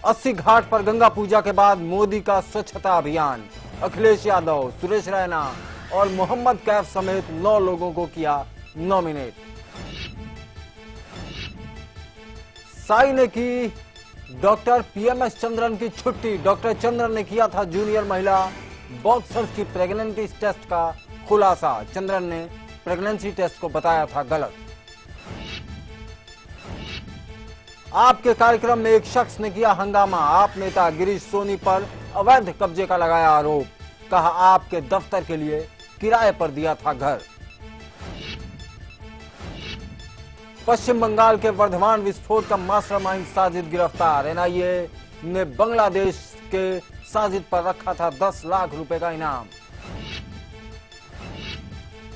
अस्सी घाट पर गंगा पूजा के बाद मोदी का स्वच्छता अभियान। अखिलेश यादव, सुरेश रैना और मोहम्मद कैफ समेत 9 लोगों को किया नॉमिनेट। साई ने की डॉक्टर पीएमएस चंद्रन की छुट्टी। डॉक्टर चंद्रन ने किया था जूनियर महिला बॉक्सर्स की प्रेगनेंसी टेस्ट का खुलासा। चंद्रन ने प्रेगनेंसी टेस्ट को बताया था गलत। आपके कार्यक्रम में एक शख्स ने किया हंगामा। आप नेता गिरीश सोनी पर अवैध कब्जे का लगाया आरोप। कहा आपके दफ्तर के लिए किराए पर दिया था घर। पश्चिम बंगाल के वर्धमान विस्फोट का मास्टरमाइंड साजिद गिरफ्तार। एनआईए ने बांग्लादेश के साजिद पर रखा था 10 लाख रुपए का इनाम।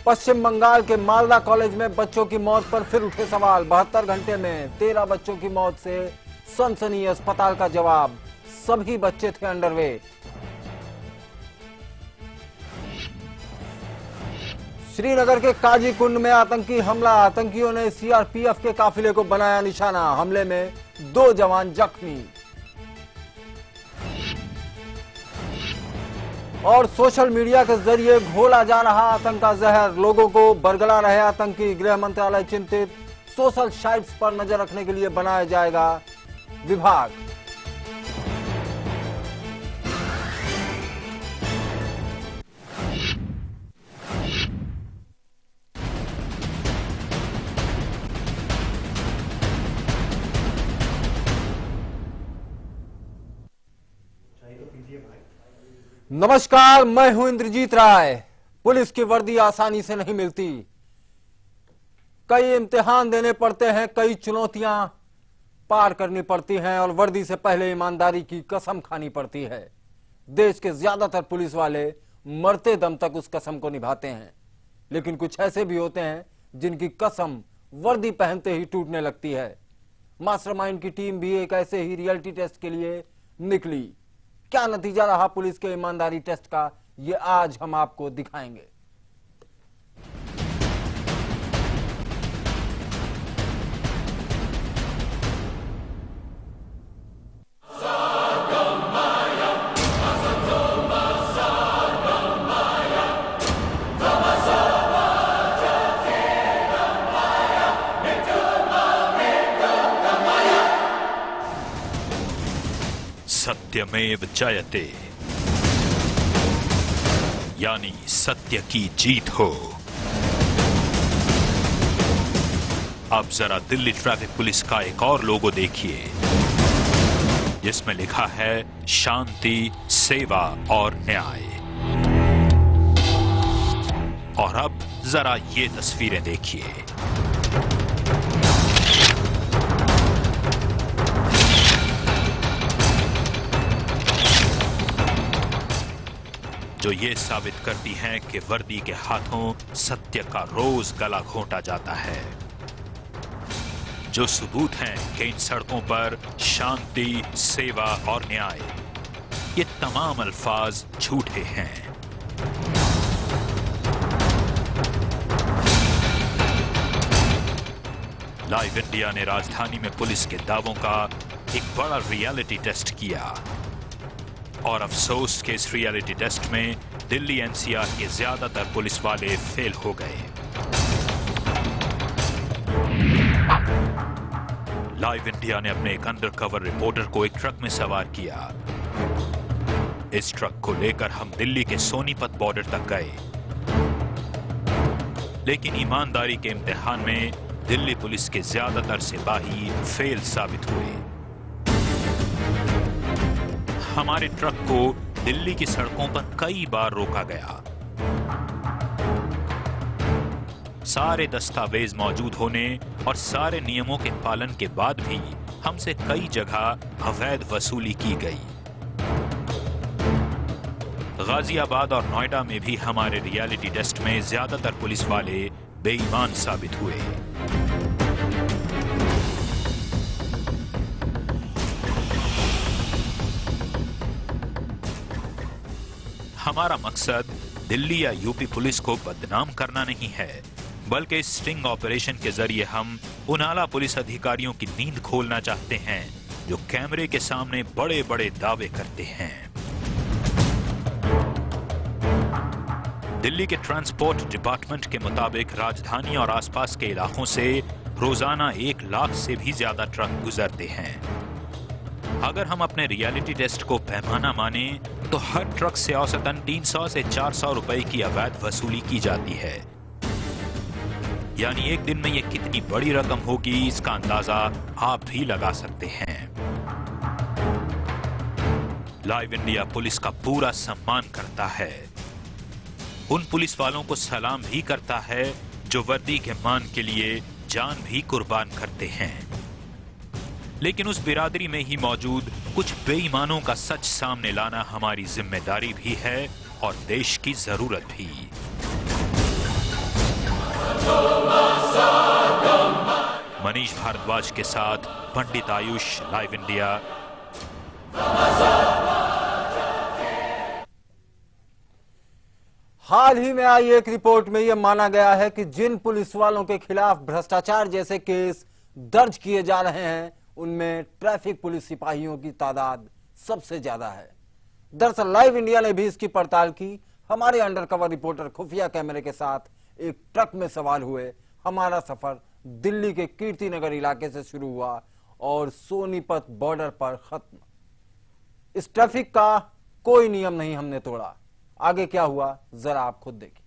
पश्चिम बंगाल के मालदा कॉलेज में बच्चों की मौत पर फिर उठे सवाल। 72 घंटे में 13 बच्चों की मौत से सनसनी। अस्पताल का जवाब, सभी बच्चे थे अंडरवेट। श्रीनगर के काजी कुंड में आतंकी हमला। आतंकियों ने सीआरपीएफ के काफिले को बनाया निशाना। हमले में 2 जवान जख्मी। और सोशल मीडिया के जरिए घोला जा रहा आतंक का जहर। लोगों को बरगला रहे आतंकी। गृह मंत्रालय चिंतित। सोशल साइट्स पर नजर रखने के लिए बनाया जाएगा विभाग। नमस्कार, मैं हूं इंद्रजीत राय। पुलिस की वर्दी आसानी से नहीं मिलती। कई इम्तिहान देने पड़ते हैं, कई चुनौतियां पार करनी पड़ती हैं और वर्दी से पहले ईमानदारी की कसम खानी पड़ती है। देश के ज्यादातर पुलिस वाले मरते दम तक उस कसम को निभाते हैं, लेकिन कुछ ऐसे भी होते हैं जिनकी कसम वर्दी पहनते ही टूटने लगती है। मास्टरमाइंड की टीम भी एक ऐसे ही रियलिटी टेस्ट के लिए निकली। क्या नतीजा रहा पुलिस के ईमानदारी टेस्ट का, ये आज हम आपको दिखाएंगे। सत्यमेव जयते, यानी सत्य की जीत हो। अब जरा दिल्ली ट्रैफिक पुलिस का एक और लोगो देखिए, जिसमें लिखा है शांति, सेवा और न्याय। और अब जरा ये तस्वीरें देखिए। जो ये साबित करती हैं कि वर्दी के हाथों सत्य का रोज गला घोंटा जाता है। जो सबूत हैं कि इन सड़कों पर शांति, सेवा और न्याय, ये तमाम अल्फाज झूठे हैं। लाइव इंडिया ने राजधानी में पुलिस के दावों का एक बड़ा रियलिटी टेस्ट किया और अफसोस के इस रियलिटी टेस्ट में दिल्ली एनसीआर के ज्यादातर पुलिस वाले फेल हो गए। लाइव इंडिया ने अपने एक अंडरकवर रिपोर्टर को एक ट्रक में सवार किया। इस ट्रक को लेकर हम दिल्ली के सोनीपत बॉर्डर तक गए, लेकिन ईमानदारी के इम्तिहान में दिल्ली पुलिस के ज्यादातर सिपाही फेल साबित हुए। हमारे ट्रक को दिल्ली की सड़कों पर कई बार रोका गया। सारे दस्तावेज मौजूद होने और सारे नियमों के पालन के बाद भी हमसे कई जगह अवैध वसूली की गई। गाजियाबाद और नोएडा में भी हमारे रियलिटी टेस्ट में ज्यादातर पुलिस वाले बेईमान साबित हुए। हमारा मकसद दिल्ली या यूपी पुलिस को बदनाम करना नहीं है, बल्कि इस स्टिंग ऑपरेशन के जरिए हम उन आला पुलिस अधिकारियों की नींद खोलना चाहते हैं जो कैमरे के सामने बड़े बड़े दावे करते हैं। दिल्ली के ट्रांसपोर्ट डिपार्टमेंट के मुताबिक राजधानी और आसपास के इलाकों से रोजाना 1 लाख से भी ज्यादा ट्रक गुजरते हैं। अगर हम अपने रियलिटी टेस्ट को पैमाना माने तो हर ट्रक से औसतन 300 से 400 रुपए की अवैध वसूली की जाती है। यानी एक दिन में ये कितनी बड़ी रकम होगी, इसका अंदाजा आप भी लगा सकते हैं। लाइव इंडिया पुलिस का पूरा सम्मान करता है, उन पुलिस वालों को सलाम भी करता है जो वर्दी के मान के लिए जान भी कुर्बान करते हैं। लेकिन उस बिरादरी में ही मौजूद कुछ बेईमानों का सच सामने लाना हमारी जिम्मेदारी भी है और देश की जरूरत भी। मनीष भारद्वाज के साथ पंडित आयुष, लाइव इंडिया। हाल ही में आई एक रिपोर्ट में यह माना गया है कि जिन पुलिस वालों के खिलाफ भ्रष्टाचार जैसे केस दर्ज किए जा रहे हैं उनमें ट्रैफिक पुलिस सिपाहियों की तादाद सबसे ज्यादा है। दरअसल लाइव इंडिया ने भी इसकी पड़ताल की। हमारे अंडरकवर रिपोर्टर खुफिया कैमरे के साथ एक ट्रक में सवार हुए। हमारा सफर दिल्ली के कीर्तिनगर इलाके से शुरू हुआ और सोनीपत बॉर्डर पर खत्म। इस ट्रैफिक का कोई नियम नहीं हमने तोड़ा। आगे क्या हुआ जरा आप खुद देखिए।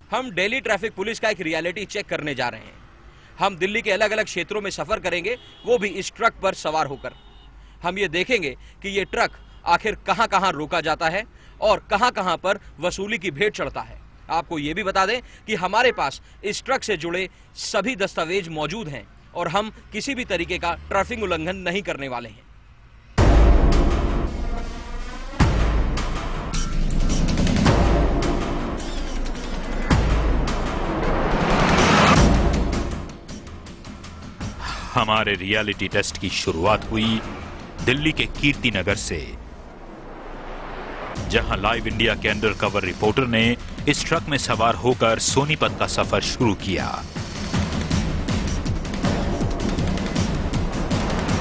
हम दिल्ली ट्रैफिक पुलिस का एक रियलिटी चेक करने जा रहे हैं। हम दिल्ली के अलग अलग क्षेत्रों में सफर करेंगे, वो भी इस ट्रक पर सवार होकर। हम ये देखेंगे कि ये ट्रक आखिर कहां कहां रोका जाता है और कहां कहां पर वसूली की भेंट चढ़ता है। आपको ये भी बता दें कि हमारे पास इस ट्रक से जुड़े सभी दस्तावेज मौजूद हैं और हम किसी भी तरीके का ट्रैफिक उल्लंघन नहीं करने वाले हैं। हमारे रियलिटी टेस्ट की शुरुआत हुई दिल्ली के कीर्तिनगर से, जहां लाइव इंडिया के अंडरकवर रिपोर्टर ने इस ट्रक में सवार होकर सोनीपत का सफर शुरू किया।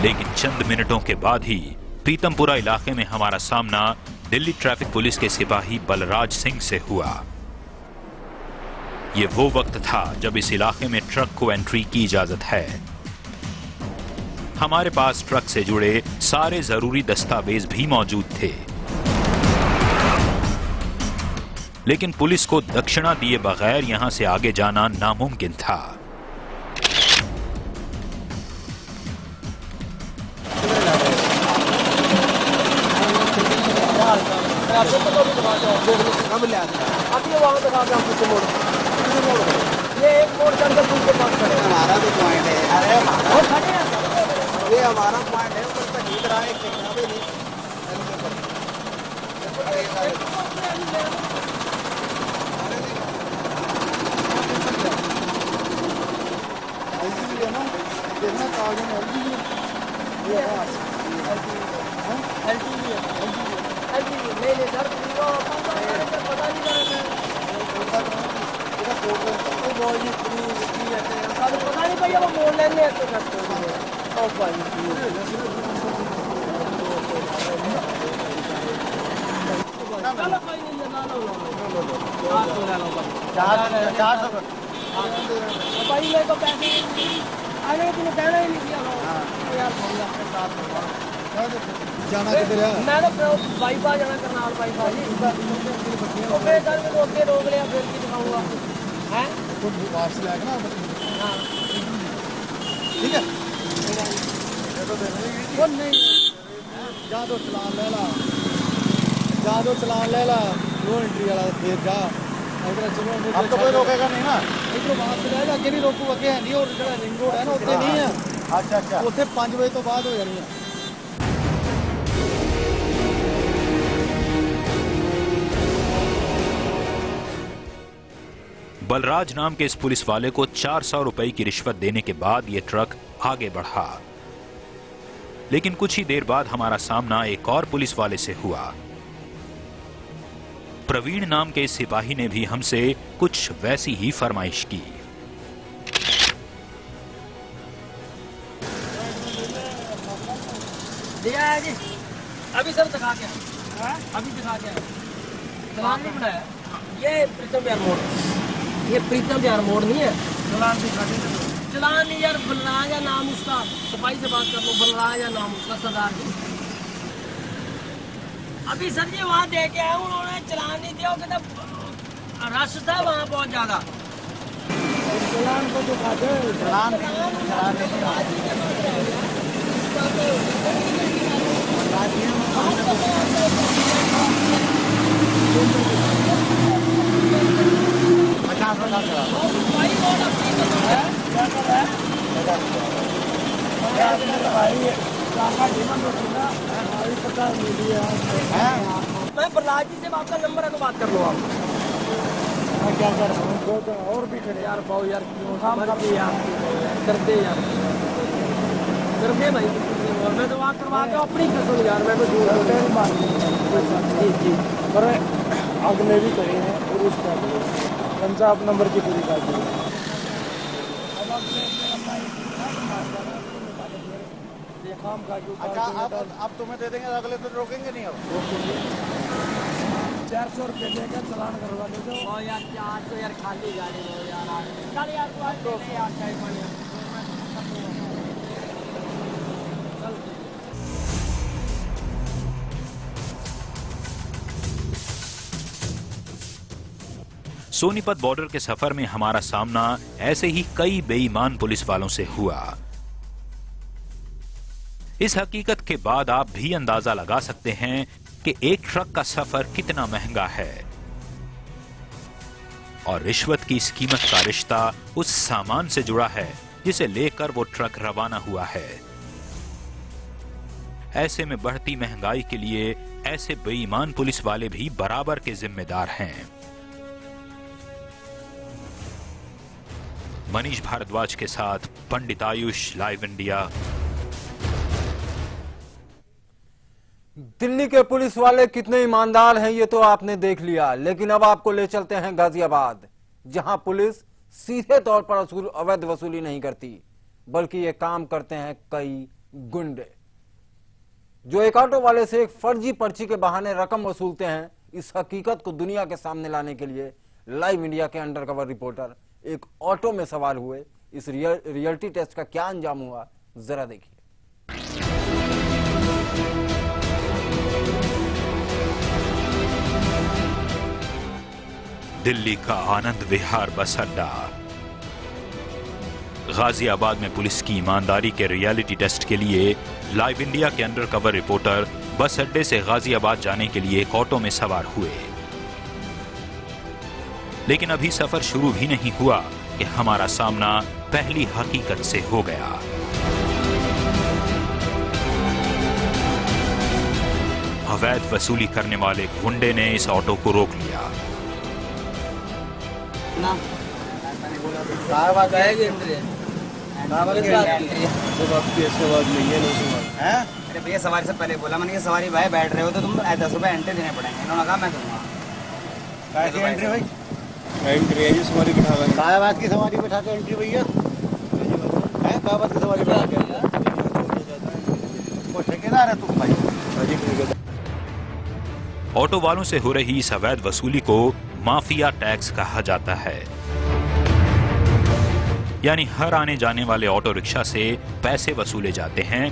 लेकिन चंद मिनटों के बाद ही पीतमपुरा इलाके में हमारा सामना दिल्ली ट्रैफिक पुलिस के सिपाही बलराज सिंह से हुआ। यह वो वक्त था जब इस इलाके में ट्रक को एंट्री की इजाजत है। हमारे पास ट्रक से जुड़े सारे जरूरी दस्तावेज भी मौजूद थे, लेकिन पुलिस को दक्षिणा दिए बगैर यहां से आगे जाना नामुमकिन था। ये एक मोड़ चल कर पुल के पास खड़े हैं। हमारा भी पॉइंट है। अरे हमारा खड़े हैं, ये हमारा पॉइंट है। ऊपर तक नींद रहा है, भी नहीं। एलजी है ना, देखना कागज में एलजी है। एलजी नहीं सर, पता नहीं पता नहीं भैया वो मोड़ लेने तो करते भाई मेरे को पैसे आने तुमने कहना ही नहीं किया यार। जाना किधर है? मैं तो बाईपास जाना करनाल बाईपास ही। तो फिर सर मेरे को रोक लिया, फिर की दिखाऊंगा हैं तो वापस ले आएगा ना। हाँ ठीक है, वो नहीं जा तो चलान ले ला, जा तो चलान ले ला, नो एंट्री वाला फिर जा। अब तो कोई रोकेगा नहीं ना, इधर वहां से जाएगा, अगे नहीं रोकू, अगे है नहीं। और जो रिंग रोड है ना उत्ते नहीं है। अच्छा अच्छा, उत्ते 5 बजे तो बाद हो जानी है। बलराज नाम के इस पुलिस वाले को 400 रुपए की रिश्वत देने के बाद यह ट्रक आगे बढ़ा। लेकिन कुछ ही देर बाद हमारा सामना एक और पुलिस वाले से हुआ। प्रवीण नाम के इस सिपाही ने भी हमसे कुछ वैसी ही फरमाइश की। ले आया जी, अभी सब दिखा के आए, अभी दिखा के आए, चलान नहीं बनाया। ये प्रीतम बिहार मोड़, ये प्रीतम बिहार मोड़ नहीं है। चलान दिखा दे, चलान नहीं यार, बलराज या नाम उसका, सफाई से बात कर लो, बलराज या नाम उसका सरदार जी। अभी सर जी वहाँ दे के आए, उन्होंने चलान नहीं दिया, कहते रश था वहाँ बहुत ज्यादा। चलान को जो खाते चलान मैं प्रहलाद जी से आपका नंबर है तो बात कर लो आप। मैं क्या कर रहा हूँ, दो तो और भी करे यार, बहु यार काम करते यार, करते यार, करते भाई। और मैं तो वहाँ करवा के अपनी कसम यार, मैं तो जी जी, पर अगले भी करे हैं और उस पर पंजाब नंबर की पूरी कर दी। अच्छा अब तुम्हें दे देंगे, अगले तो रोकेंगे नहीं। अब 400 रुपये देकर चलान करवा ले जाओ यार, 400 यार खाली गाड़ी हो यार, चल यार तो सोनीपत बॉर्डर के सफर में हमारा सामना ऐसे ही कई बेईमान पुलिस वालों से हुआ। इस हकीकत के बाद आप भी अंदाजा लगा सकते हैं कि एक ट्रक का सफर कितना महंगा है और रिश्वत की इस कीमत का रिश्ता उस सामान से जुड़ा है जिसे लेकर वो ट्रक रवाना हुआ है। ऐसे में बढ़ती महंगाई के लिए ऐसे बेईमान पुलिस वाले भी बराबर के जिम्मेदार हैं। मनीष भारद्वाज के साथ पंडित आयुष, लाइव इंडिया। दिल्ली के पुलिस वाले कितने ईमानदार हैं ये तो आपने देख लिया, लेकिन अब आपको ले चलते हैं गाजियाबाद, जहां पुलिस सीधे तौर पर अवैध वसूली नहीं करती, बल्कि ये काम करते हैं कई गुंडे जो एक ऑटो वाले से एक फर्जी पर्ची के बहाने रकम वसूलते हैं। इस हकीकत को दुनिया के सामने लाने के लिए लाइव इंडिया के अंडरकवर रिपोर्टर एक ऑटो में सवार हुए। इस रियलिटी टेस्ट का क्या अंजाम हुआ, जरा देखिए। दिल्ली का आनंद विहार बस अड्डा। गाजियाबाद में पुलिस की ईमानदारी के रियलिटी टेस्ट के लिए लाइव इंडिया के अंडरकवर रिपोर्टर बस अड्डे से गाजियाबाद जाने के लिए एक ऑटो में सवार हुए। लेकिन अभी सफर शुरू भी नहीं हुआ कि हमारा सामना पहली हकीकत से हो गया। अवैध वसूली करने वाले गुंडे ने इस ऑटो को रोक लिया। अरे भैया सवारी से पहले बोला मैंने, सवारी भाई बैठ रहे हो तो तुम 10 रुपए एंट्री देने पड़ेंगे। इन्होंने कहा मैं दूंगा। एंट्री भाई, एंट्री है जी, सवारी बिठा देंगे। कायाबाद की सवारी बिठा के एंट्री भैया है, कायाबाद की सवारी बिठा के वो ठेकेदार है तुम भाई। ऑटो वालों से हो रही इस अवैध वसूली को माफिया टैक्स कहा जाता है, यानी हर आने जाने वाले ऑटो रिक्शा से पैसे वसूले जाते हैं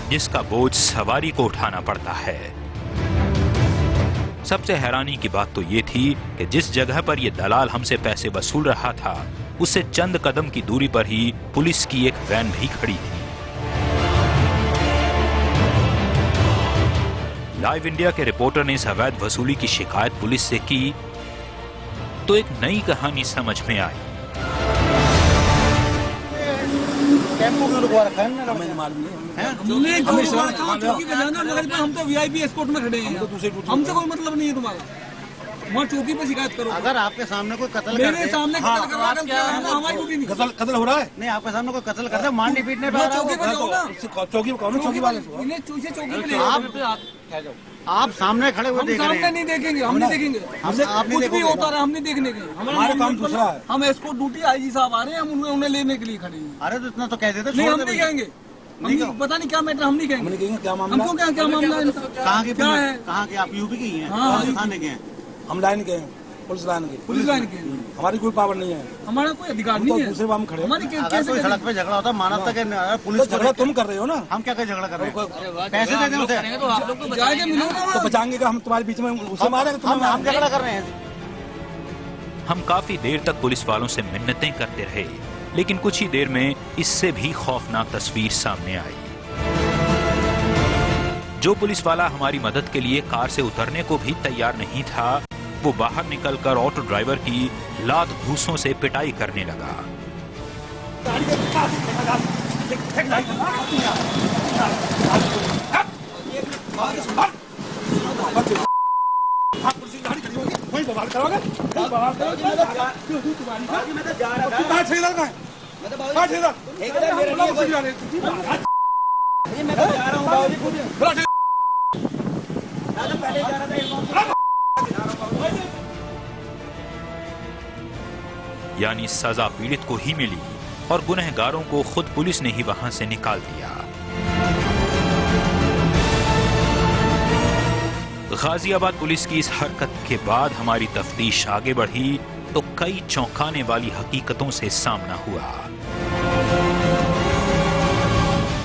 जिसका बोझ सवारी को उठाना पड़ता है। सबसे हैरानी की बात तो ये थी कि जिस जगह पर यह दलाल हमसे पैसे वसूल रहा था उससे चंद कदम की दूरी पर ही पुलिस की एक वैन भी खड़ी थी। लाइव इंडिया के रिपोर्टर ने इस अवैध वसूली की शिकायत पुलिस से की तो एक नई कहानी समझ में आई। टेम्पो में रुकवा रखा है, हम तो वीआईपी एस्कॉर्ट में खड़े हैं, हमसे कोई मतलब नहीं है तुम्हारा। वहाँ चौकी पे शिकायत करो। अगर आपके सामने कोई कत्ल मेरे सामने कत्ल कर रहा है, हमारी ड्यूटी नहीं। कत्ल हो रहा है, नहीं आपके सामने कोई कत्ल कर रहा है, मारने पीटने पे आ रहा है, चौकी पे जाओ ना, चौकी पे कौन, चौकी वाले आप सामने खड़े हुए देख रहे हैं। सामने नहीं देखेंगे, हम नहीं देखेंगे, कुछ भी होता रहा हम नहीं देखने के। हमारा काम दूसरा है, हम एस्कॉर्ट ड्यूटी आईजी साहब आ रहे हैं, हम उन्हें लेने के लिए खड़े हैं। अरे तो इतना तो कह देते, नहीं हम नहीं कहेंगे, पता नहीं क्या मैटर, हम नहीं कहेंगे। हमने कहेंगे क्या मामला, हमको क्या मामला है इनका? कहाँ के क्या है? कहाँ के आप यूपी के ही हैं? हाँ, कौन से थाने के हैं? हम लाइन के हैं, पुलिस लाइन के। पुलिस लाइन के हमारी कोई पावर नहीं है, हमारा कोई अधिकार नहीं है। दूसरे हम खड़े। हमारी अगर कोई सड़क पे झगड़ा होता मानवता के पुलिस झगड़ा तुम कर रहे हो ना, हम क्या झगड़ा कर रहे हैं? पैसे दे दें उसे तो आप लोग को बचाएंगे, मिलो ना। तो बचाएंगे का हम तुम्हारे बीच में उसे मारेंगे, हम झगड़ा कर रहे हैं। हम काफी देर तक पुलिस वालों से मिन्नतें करते रहे, लेकिन कुछ ही देर में इससे भी खौफनाक तस्वीर सामने आई। जो पुलिस वाला हमारी मदद के लिए कार से उतरने को भी तैयार नहीं था, वो बाहर निकलकर ऑटो ड्राइवर की लात घूंसों से पिटाई करने लगा। यानी सजा पीड़ित को ही मिली और गुनहगारों को खुद पुलिस ने ही वहां से निकाल दिया। गाजियाबाद पुलिस की इस हरकत के बाद हमारी तफ्तीश आगे बढ़ी तो कई चौंकाने वाली हकीकतों से सामना हुआ।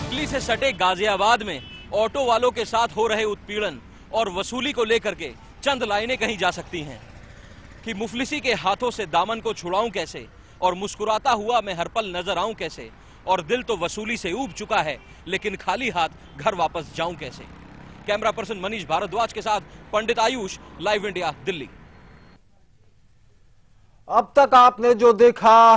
दिल्ली से सटे गाजियाबाद में ऑटो वालों के साथ हो रहे उत्पीड़न और वसूली को लेकर के चंद लाइनें कही जा सकती हैं कि मुफलिसी के हाथों से दामन को छुड़ाऊं कैसे, और मुस्कुराता हुआ मैं हर पल नजर आऊं कैसे, और दिल तो वसूली से ऊब चुका है लेकिन खाली हाथ घर वापस जाऊं कैसे। कैमरा पर्सन मनीष भारद्वाज के साथ पंडित आयुष, लाइव इंडिया, दिल्ली। अब तक आपने जो देखा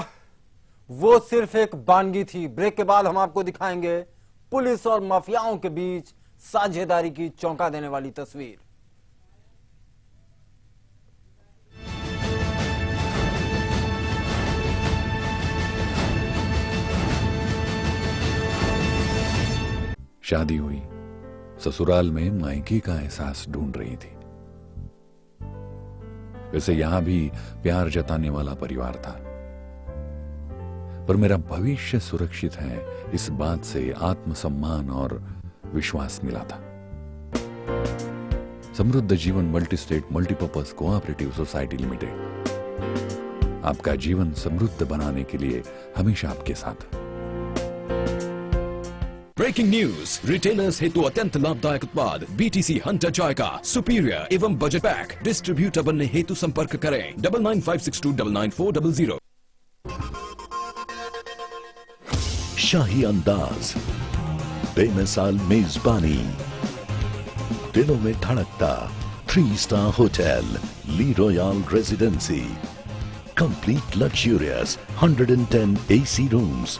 वो सिर्फ एक बानगी थी। ब्रेक के बाद हम आपको दिखाएंगे पुलिस और माफियाओं के बीच साझेदारी की चौंका देने वाली तस्वीर। शादी हुई, ससुराल में मायके का एहसास ढूंढ रही थी। वैसे यहां भी प्यार जताने वाला परिवार था, पर मेरा भविष्य सुरक्षित है इस बात से आत्मसम्मान और विश्वास मिला था। समृद्ध जीवन multi state multipurpose cooperative society limited आपका जीवन समृद्ध बनाने के लिए हमेशा आपके साथ। ब्रेकिंग न्यूज, रिटेलर्स हेतु अत्यंत लाभदायक उत्पाद BTC हंटर जॉय का सुपीरियर एवं बजट पैक डिस्ट्रीब्यूटर बनने हेतु संपर्क करें 9956299400। शाही अंदाज, बेमिसाल मेजबानी, दिलों में धड़कता 3 star hotel Le royal residency, complete luxurious 110 AC rooms,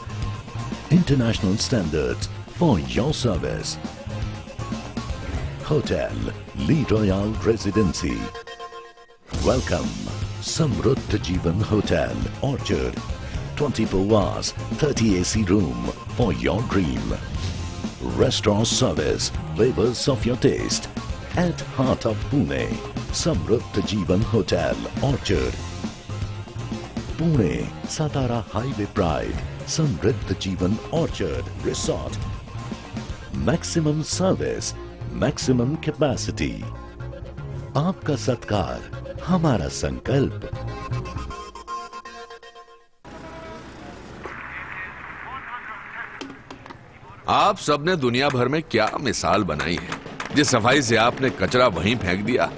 international standards for your service. Hotel Lee Royal Residency. Welcome, Samruddha Jeevan Hotel, Orchard. 24 hours, 30 AC room for your dream. Restaurant service, flavors of your taste. At heart of Pune, Samruddha Jeevan Hotel, Orchard. Pune, Satara Highway Pride, Samruddha Jeevan Orchard Resort. Maximum service, maximum capacity. आपका सत्कार, हमारा संकल्प। आप सबने दुनिया भर में क्या मिसाल बनाई है, जिस सफाई से आपने कचरा वहीं फेंक दिया।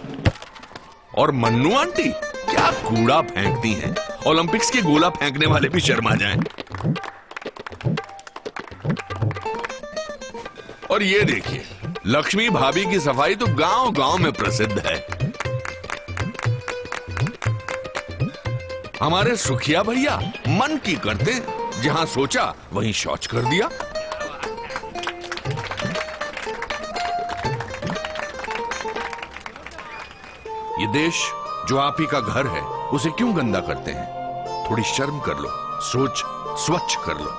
और मन्नू आंटी क्या कूड़ा फेंकती हैं, ओलंपिक्स के गोला फेंकने वाले भी शर्मा जाएं। और ये देखिए, लक्ष्मी भाभी की सफाई तो गांव गांव में प्रसिद्ध है। हमारे सुखिया भैया मन की करते, जहां सोचा वहीं शौच कर दिया। ये देश जो आप ही का घर है, उसे क्यों गंदा करते हैं? थोड़ी शर्म कर लो, सोच स्वच्छ कर लो।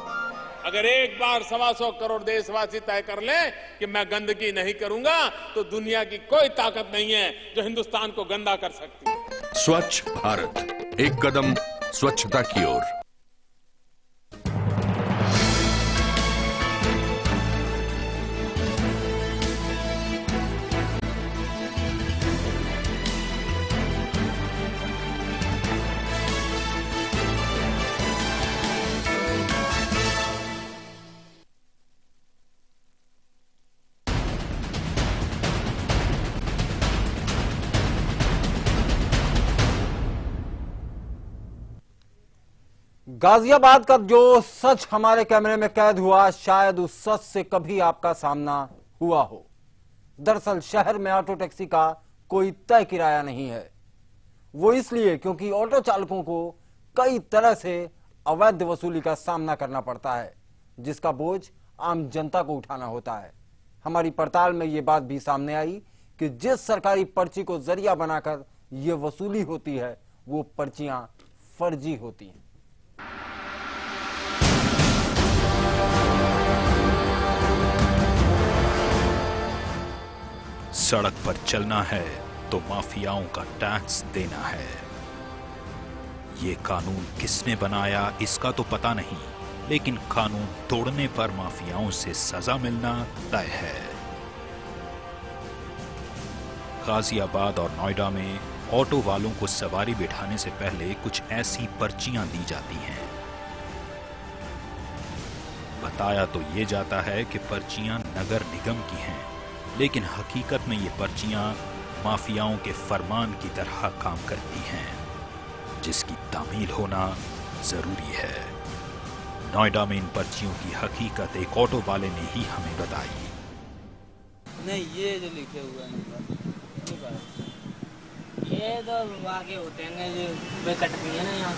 अगर एक बार 125 करोड़ देशवासी तय कर ले कि मैं गंदगी नहीं करूंगा, तो दुनिया की कोई ताकत नहीं है जो हिंदुस्तान को गंदा कर सकती है। स्वच्छ भारत, एक कदम स्वच्छता की ओर। गाजियाबाद का जो सच हमारे कैमरे में कैद हुआ, शायद उस सच से कभी आपका सामना हुआ हो। दरअसल शहर में ऑटो टैक्सी का कोई तय किराया नहीं है। वो इसलिए क्योंकि ऑटो चालकों को कई तरह से अवैध वसूली का सामना करना पड़ता है, जिसका बोझ आम जनता को उठाना होता है। हमारी पड़ताल में ये बात भी सामने आई कि जिस सरकारी पर्ची को जरिया बनाकर ये वसूली होती है, वो पर्चियां फर्जी होती हैं। सड़क पर चलना है तो माफियाओं का टैक्स देना है। ये कानून किसने बनाया इसका तो पता नहीं, लेकिन कानून तोड़ने पर माफियाओं से सजा मिलना तय है। गाजियाबाद और नोएडा में ऑटो वालों को सवारी बिठाने से पहले कुछ ऐसी पर्चियां दी जाती हैं। बताया तो ये जाता है कि पर्चियां नगर निगम की हैं, लेकिन हकीकत में ये पर्चियां माफियाओं के फरमान की तरह काम करती हैं, जिसकी तामील होना जरूरी है। नोएडा में इन पर्चियों की हकीकत एक ऑटो वाले ने ही हमें बताई। नहीं, ये जो लिखे हुए हैं ये तो आगे होते हैं जो वे कटती है ना, यहाँ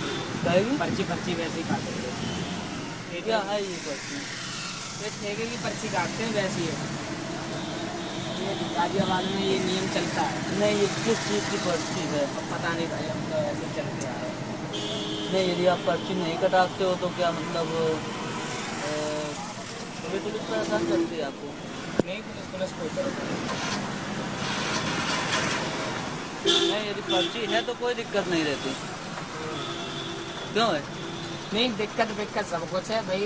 पर्ची वैसे ही काटते हैं। क्या है ये पर्ची? ये ठेके की पर्ची काटते हैं, वैसी है। गाजियाबाद में ये नियम चलता है। नहीं, ये किस चीज़ की पर्ची है? पता नहीं भाई, हम तो ऐसे चलते आ रहे हैं। नहीं, यदि आप पर्ची नहीं कटाते हो तो क्या मतलब पुलिस परेशान करती है आपको? नहीं, पुलिस कोई परेशान नहीं, यदि पर्ची है तो कोई दिक्कत नहीं रहती। क्यों है? नहीं, दिक्कत सब कुछ है भाई।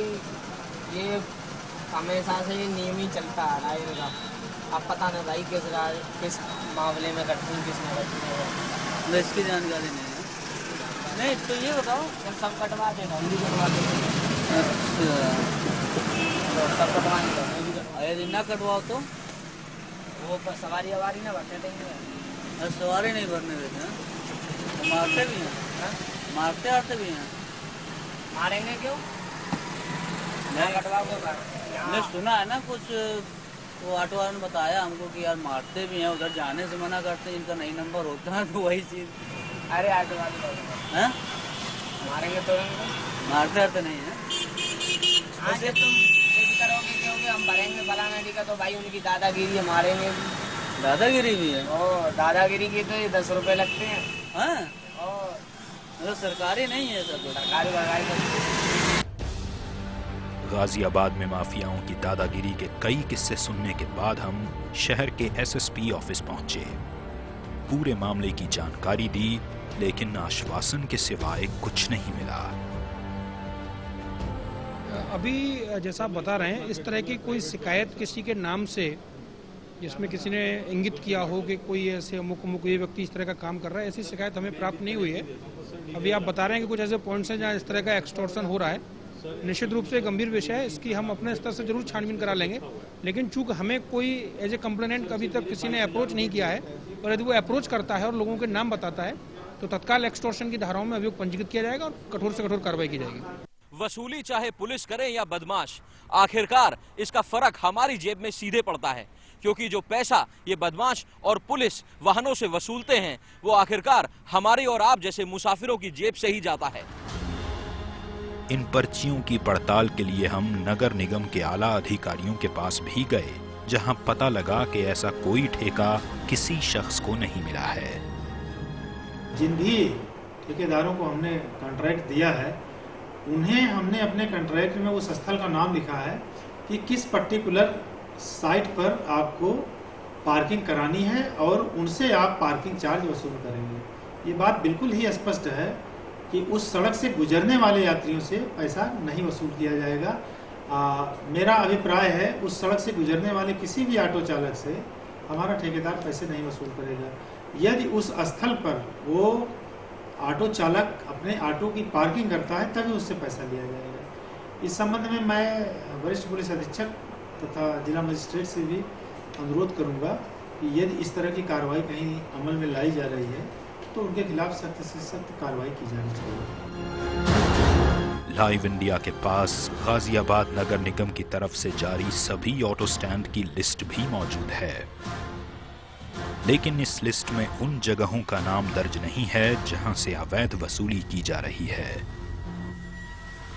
ये हमेशा से ये नियम ही चलता आ रहा है इनका। अब पता नहीं भाई किस मामले में कटती है, किस में कटती है, इसकी जानकारी नहीं है। नहीं तो ये बताओ, सब कटवा देना, हम भी कटवा देंगे। अच्छा, तो सब कटवाएंगे तो हम भी कटवा। यदि ना कटवाओ तो वो सवारी ना भरने देंगे। सवारी नहीं भरने देते हैं तो मारते भी हैं? मारते आते भी हैं? मारेंगे क्यों? नहीं कटवाओगे। मैं सुना है ना कुछ, वो ऑटो वाले ने बताया हमको कि यार मारते भी हैं, उधर जाने से मना करते हैं, इनका नई नंबर होता है तो वही चीज़। अरे ऑटो वाले हैं? मारेंगे तो मारते आते नहीं है। वैसे तुम करोगे क्योंकि हम भरेंगे फलाना जी का, तो भाई उनकी दादागिरी है, मारेंगे। दादागिरी भी है? दादागिरी की तो ये 10 रुपए लगते हैं। हाँ? तो सरकारी नहीं है सब? सरकारी। गाजियाबाद में माफियाओं की दादागिरी के कई किस्से सुनने के बाद हम शहर के एसएसपी ऑफिस पहुंचे। पूरे मामले की जानकारी दी, लेकिन आश्वासन के सिवाय कुछ नहीं मिला। अभी जैसा आप बता रहे हैं, इस तरह की कोई शिकायत किसी के नाम से जिसमें किसी ने इंगित किया हो कि कोई ऐसे अमुक ये व्यक्ति इस तरह का काम कर रहा है, ऐसी शिकायत हमें प्राप्त नहीं हुई है। अभी आप बता रहे हैं कि कुछ ऐसे पॉइंट्स हैं जहाँ इस तरह का एक्सटॉर्शन हो रहा है। निश्चित रूप से गंभीर विषय है, इसकी हम अपने स्तर से जरूर छानबीन करा लेंगे, लेकिन चूंकि हमें कोई एज ए कंप्लेनेंट अभी तक किसी ने अप्रोच नहीं किया है, और यदि वो अप्रोच करता है और लोगों के नाम बताता है तो तत्काल एक्सटॉर्शन की धाराओं में अभियोग पंजीकृत किया जाएगा और कठोर से कठोर कार्रवाई की जाएगी। वसूली चाहे पुलिस करे या बदमाश, आखिरकार इसका फर्क हमारी जेब में सीधे पड़ता है, क्योंकि जो पैसा ये बदमाश और पुलिस वाहनों से वसूलते हैं वो आखिरकार हमारी और आप जैसे मुसाफिरों की जेब से ही जाता है। इन पर्चियों की पड़ताल के लिए हम नगर निगम के आला अधिकारियों के पास भी गए, जहां पता लगा कि ऐसा कोई ठेका किसी शख्स को नहीं मिला है। जिन भी ठेकेदारों को हमने कॉन्ट्रैक्ट दिया है, उन्हें हमने अपने कॉन्ट्रैक्ट में उस स्थल का नाम लिखा है कि किस पर्टिकुलर साइट पर आपको पार्किंग करानी है और उनसे आप पार्किंग चार्ज वसूल करेंगे। ये बात बिल्कुल ही स्पष्ट है कि उस सड़क से गुजरने वाले यात्रियों से पैसा नहीं वसूल किया जाएगा। मेरा अभिप्राय है उस सड़क से गुजरने वाले किसी भी ऑटो चालक से हमारा ठेकेदार पैसे नहीं वसूल करेगा। यदि उस स्थल पर वो ऑटो चालक अपने ऑटो की पार्किंग करता है तभी उससे पैसा लिया जाएगा। इस संबंध में मैं वरिष्ठ पुलिस अधीक्षक तथा जिला मजिस्ट्रेट से भी अनुरोध करूंगा कि यदि इस तरह की कार्रवाई कहीं अमल में लाई जा रही है तो उनके खिलाफ सख्त से सख्त कार्रवाई की जानी चाहिए। लाइव इंडिया के पास गाजियाबाद नगर निगम की तरफ से जारी सभी ऑटो स्टैंड की लिस्ट भी मौजूद है, लेकिन इस लिस्ट में उन जगहों का नाम दर्ज नहीं है जहां से अवैध वसूली की जा रही है।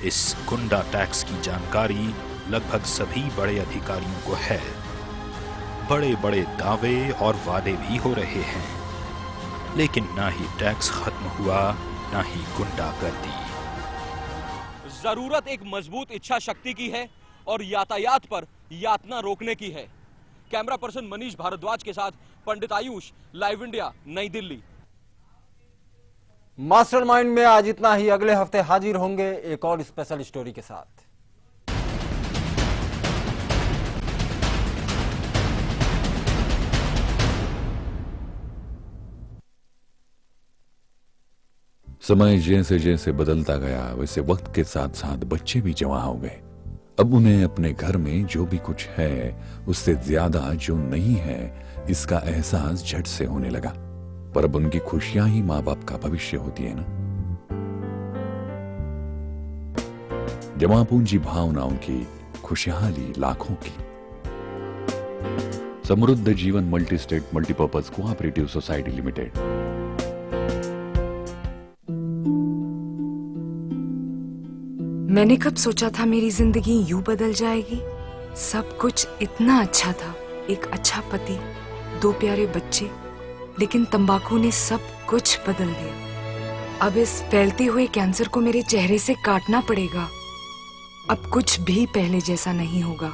इस गुंडा टैक्स की जानकारी लगभग सभी बड़े अधिकारियों को है। बड़े बड़े दावे और वादे भी हो रहे हैं, लेकिन ना ही टैक्स खत्म हुआ, ना ही गुंडागर्दी। जरूरत एक मजबूत इच्छा शक्ति की है और यातायात पर यातना रोकने की है। कैमरा पर्सन मनीष भारद्वाज के साथ पंडित आयुष, लाइव इंडिया, नई दिल्ली। मास्टरमाइंड में आज इतना ही। अगले हफ्ते हाजिर होंगे एक और स्पेशल स्टोरी के साथ। समय जैसे जैसे बदलता गया वैसे वक्त के साथ साथ बच्चे भी जवां हो गए। अब उन्हें अपने घर में जो भी कुछ है उससे ज्यादा जो नहीं है इसका एहसास झट से होने लगा। पर अब उनकी खुशियां ही मां बाप का भविष्य होती है ना। जमा पूंजी भावनाओं की खुशहाली लाखों की। समृद्ध जीवन multi state multipurpose cooperative society limited. मैंने कब सोचा था मेरी जिंदगी यूं बदल जाएगी। सब कुछ इतना अच्छा था, एक अच्छा पति, 2 प्यारे बच्चे, लेकिन तंबाकू ने सब कुछ बदल दिया। अब इस फैलते हुए कैंसर को मेरे चेहरे से काटना पड़ेगा। अब कुछ भी पहले जैसा नहीं होगा।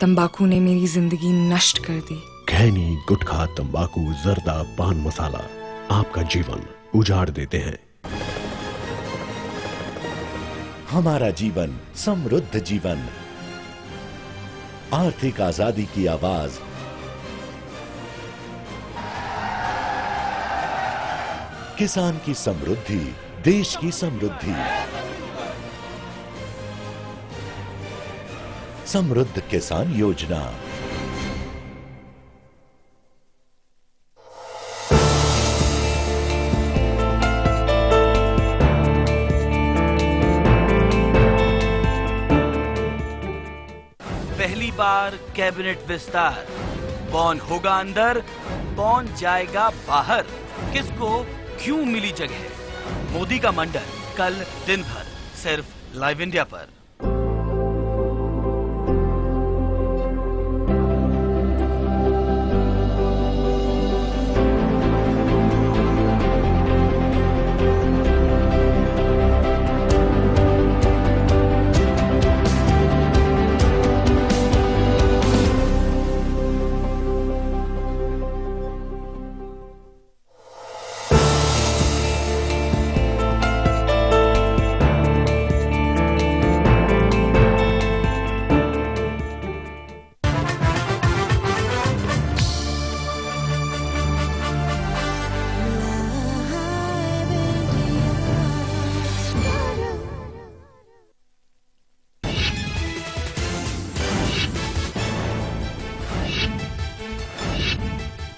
तंबाकू ने मेरी जिंदगी नष्ट कर दी। खैनी, गुटखा, तंबाकू, जर्दा, पान मसाला आपका जीवन उजाड़ देते हैं। हमारा जीवन समृद्ध जीवन। आर्थिक आजादी की आवाज। किसान की समृद्धि, देश की समृद्धि। समृद्ध किसान योजना। पहली बार कैबिनेट विस्तार। कौन होगा अंदर, कौन जाएगा बाहर, किसको क्यों मिली जगह। मोदी का मंडल कल दिन भर सिर्फ लाइव इंडिया पर।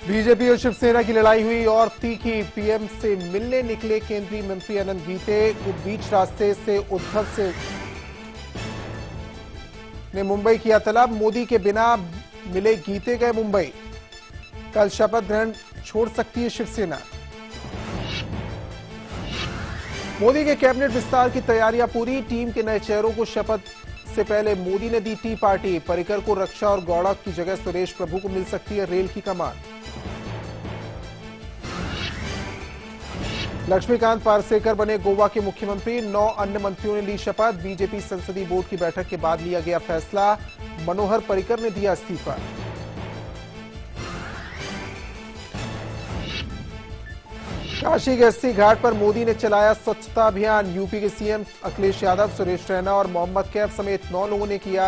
बीजेपी और शिवसेना की लड़ाई हुई और तीखी। पीएम से मिलने निकले केंद्रीय मंत्री अनंत गीते को बीच रास्ते से उद्धव से ने मुंबई किया तलब। मोदी के बिना मिले गीते गए मुंबई। कल शपथ ग्रहण छोड़ सकती है शिवसेना। मोदी के कैबिनेट विस्तार की तैयारियां पूरी। टीम के नए चेहरों को शपथ से पहले मोदी ने दी टी पार्टी। पर्रिकर को रक्षा और गौड़ा की जगह सुरेश प्रभु को मिल सकती है रेल की कमान। लक्ष्मीकांत पार्सेकर बने गोवा के मुख्यमंत्री। 9 अन्य मंत्रियों ने ली शपथ। बीजेपी संसदीय बोर्ड की बैठक के बाद लिया गया फैसला। मनोहर पर्रिकर ने दिया इस्तीफा। काशी के अस्सी घाट पर मोदी ने चलाया स्वच्छता अभियान। यूपी के सीएम अखिलेश यादव, सुरेश रैना और मोहम्मद कैफ समेत 9 लोगों ने किया